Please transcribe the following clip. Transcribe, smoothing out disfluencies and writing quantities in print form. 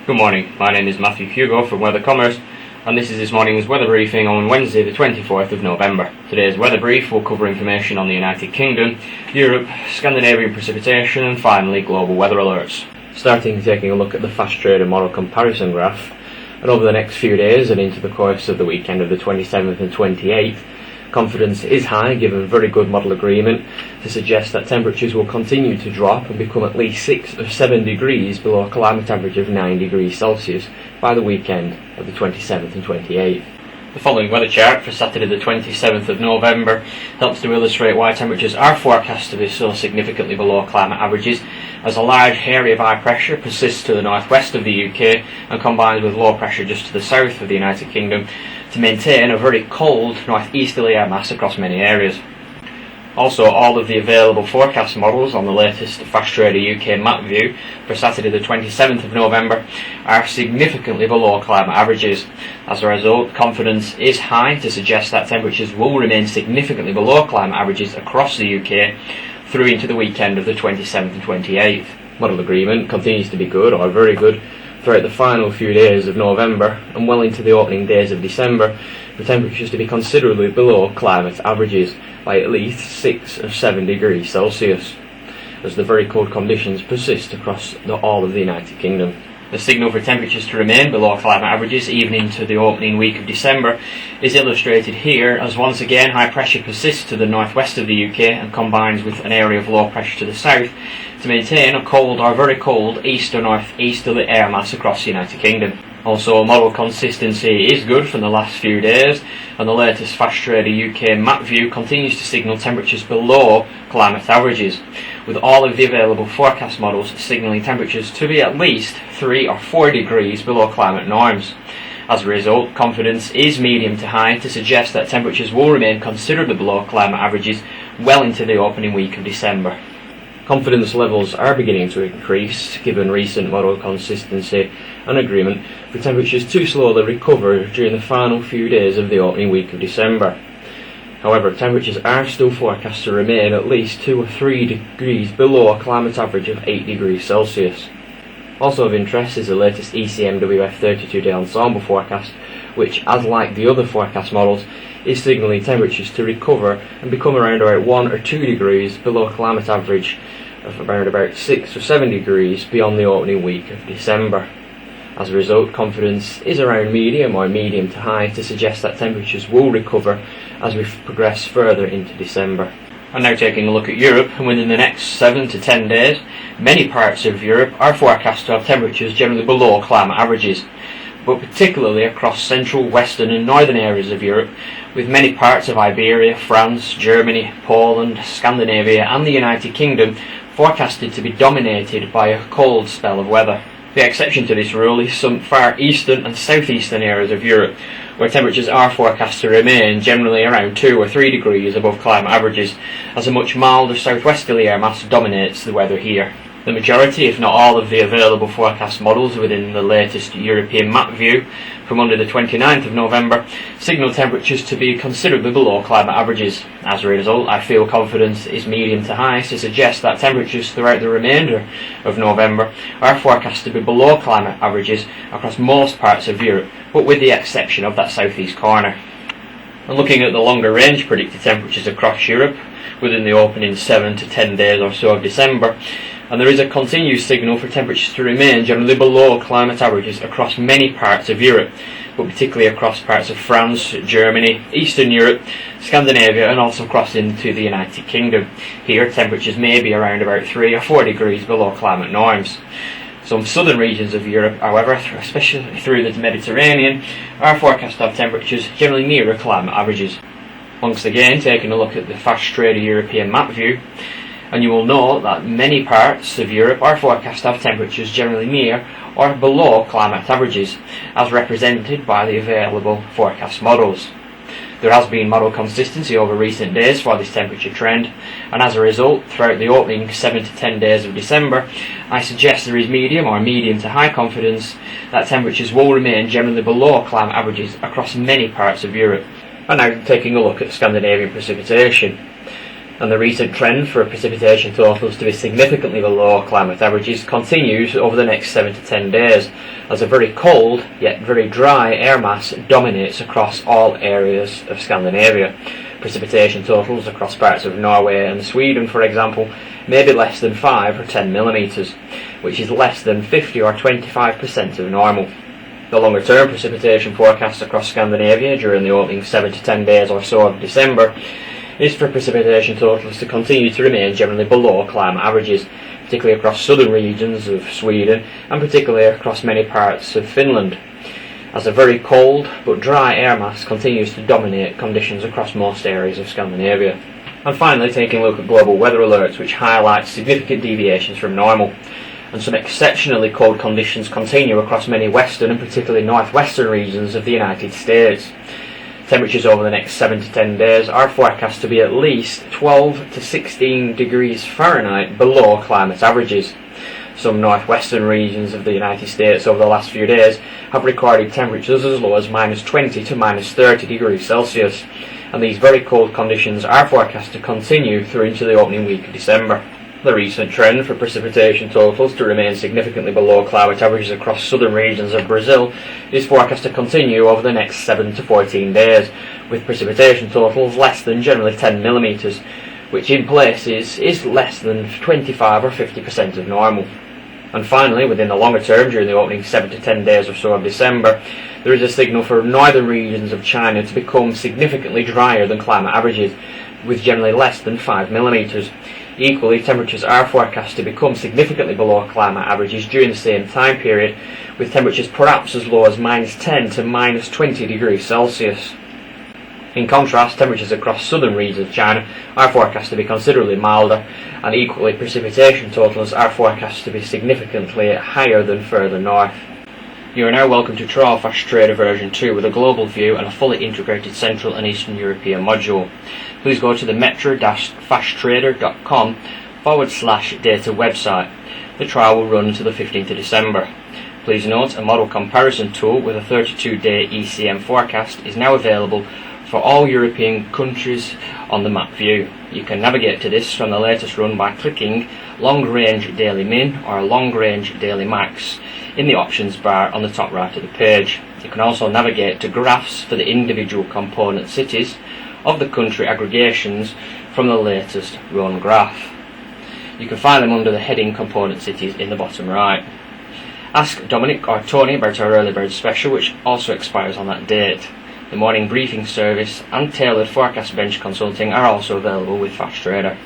Good morning, my name is Matthew Hugo from Weather Commerce, and this is this morning's weather briefing on Wednesday the 24th of November. Today's weather brief will cover information on the United Kingdom, Europe, Scandinavian precipitation and finally global weather alerts. Taking a look at the Fast Trader model comparison graph, and over the next few days and into the course of the weekend of the 27th and 28th, confidence is high given very good model agreement to suggest that temperatures will continue to drop and become at least 6 or 7 degrees below a climate average of 9 degrees Celsius by the weekend of the 27th and 28th. The following weather chart for Saturday the 27th of November helps to illustrate why temperatures are forecast to be so significantly below climate averages, as a large area of high pressure persists to the northwest of the UK and combines with low pressure just to the south of the United Kingdom to maintain a very cold northeasterly air mass across many areas. Also, all of the available forecast models on the latest Fast Trader UK map view for Saturday the 27th of November are significantly below climate averages. As a result, confidence is high to suggest that temperatures will remain significantly below climate averages across the UK through into the weekend of the 27th and 28th. Model agreement continues to be good or very good throughout the final few days of November and well into the opening days of December, for temperatures to be considerably below climate averages by at least 6 or 7 degrees Celsius, as the very cold conditions persist across all of the United Kingdom. The signal for temperatures to remain below climate averages even into the opening week of December is illustrated here, as once again high pressure persists to the northwest of the UK and combines with an area of low pressure to the south to maintain a cold or very cold east or northeasterly air mass across the United Kingdom. Also, model consistency is good from the last few days, and the latest Fast Trader UK map view continues to signal temperatures below climate averages, with all of the available forecast models signalling temperatures to be at least 3 or 4 degrees below climate norms. As a result, confidence is medium to high to suggest that temperatures will remain considerably below climate averages well into the opening week of December. Confidence levels are beginning to increase given recent model consistency and agreement for temperatures to slowly recover during the final few days of the opening week of December. However, temperatures are still forecast to remain at least 2 or 3 degrees below a climate average of 8 degrees Celsius. Also of interest is the latest ECMWF 32-day ensemble forecast, which, as like the other forecast models, is signalling temperatures to recover and become around about 1 or 2 degrees below climate average of around about 6 or 7 degrees beyond the opening week of December. As a result, confidence is around medium or medium to high to suggest that temperatures will recover as we progress further into December. And now taking a look at Europe, and within the next 7 to 10 days, many parts of Europe are forecast to have temperatures generally below climate averages, but particularly across central, western and northern areas of Europe, with many parts of Iberia, France, Germany, Poland, Scandinavia and the United Kingdom forecasted to be dominated by a cold spell of weather. The exception to this rule is some far eastern and southeastern areas of Europe, where temperatures are forecast to remain generally around 2 or 3 degrees above climate averages, as a much milder southwesterly air mass dominates the weather here. The majority, if not all, of the available forecast models within the latest European map view from under the 29th of November signal temperatures to be considerably below climate averages. As a result, I feel confidence is medium to high to suggest that temperatures throughout the remainder of November are forecast to be below climate averages across most parts of Europe, but with the exception of that southeast corner. And looking at the longer range predicted temperatures across Europe within the opening 7 to 10 days or so of December, and there is a continued signal for temperatures to remain generally below climate averages across many parts of Europe, but particularly across parts of France, Germany, Eastern Europe, Scandinavia and also across into the United Kingdom. Here temperatures may be around about 3 or 4 degrees below climate norms. Some southern regions of Europe, however, especially through the Mediterranean, are forecast to have temperatures generally nearer climate averages. Once again, taking a look at the Fast Trader European map view, and you will note that many parts of Europe are forecast to have temperatures generally near or below climate averages, as represented by the available forecast models. There has been model consistency over recent days for this temperature trend, and as a result, throughout the opening 7 to 10 days of December, I suggest there is medium or medium to high confidence that temperatures will remain generally below climate averages across many parts of Europe. And now taking a look at Scandinavian precipitation. And the recent trend for precipitation totals to be significantly below climate averages continues over the next 7 to 10 days, as a very cold yet very dry air mass dominates across all areas of Scandinavia. Precipitation totals across parts of Norway and Sweden, for example, may be less than 5 or 10 millimetres, which is less than 50 or 25% of normal. The longer term precipitation forecast across Scandinavia during the opening 7 to 10 days or so of December is for precipitation totals to continue to remain generally below climate averages, particularly across southern regions of Sweden and particularly across many parts of Finland, as a very cold but dry air mass continues to dominate conditions across most areas of Scandinavia. And finally, taking a look at global weather alerts, which highlight significant deviations from normal. And some exceptionally cold conditions continue across many western and particularly northwestern regions of the United States. Temperatures over the next 7 to 10 days are forecast to be at least 12 to 16 degrees Fahrenheit below climate averages. Some northwestern regions of the United States over the last few days have recorded temperatures as low as -20 to -30 degrees Celsius, and these very cold conditions are forecast to continue through into the opening week of December. The recent trend for precipitation totals to remain significantly below climate averages across southern regions of Brazil is forecast to continue over the next 7 to 14 days, with precipitation totals less than generally 10 millimetres, which in places is less than 25 or 50% of normal. And finally, within the longer term, during the opening 7 to 10 days or so of December, there is a signal for northern regions of China to become significantly drier than climate averages, with generally less than 5 millimetres. Equally, temperatures are forecast to become significantly below climate averages during the same time period, with temperatures perhaps as low as -10 to -20 degrees Celsius. In contrast, temperatures across southern regions of China are forecast to be considerably milder, and equally precipitation totals are forecast to be significantly higher than further north. You are now welcome to try Fast Trader version 2 with a global view and a fully integrated Central and Eastern European module. Please go to the metro-fasttrader.com/data website. The trial will run until the 15th of December. Please note, a model comparison tool with a 32-day ECM forecast is now available for all European countries on the map view. You can navigate to this from the latest run by clicking Long Range Daily Min or Long Range Daily Max in the options bar on the top right of the page. You can also navigate to graphs for the individual component cities of the country aggregations from the latest run graph. You can find them under the heading Component Cities in the bottom right. Ask Dominic or Tony about our early bird special, which also expires on that date. The morning briefing service and tailored forecast bench consulting are also available with Fast Trader.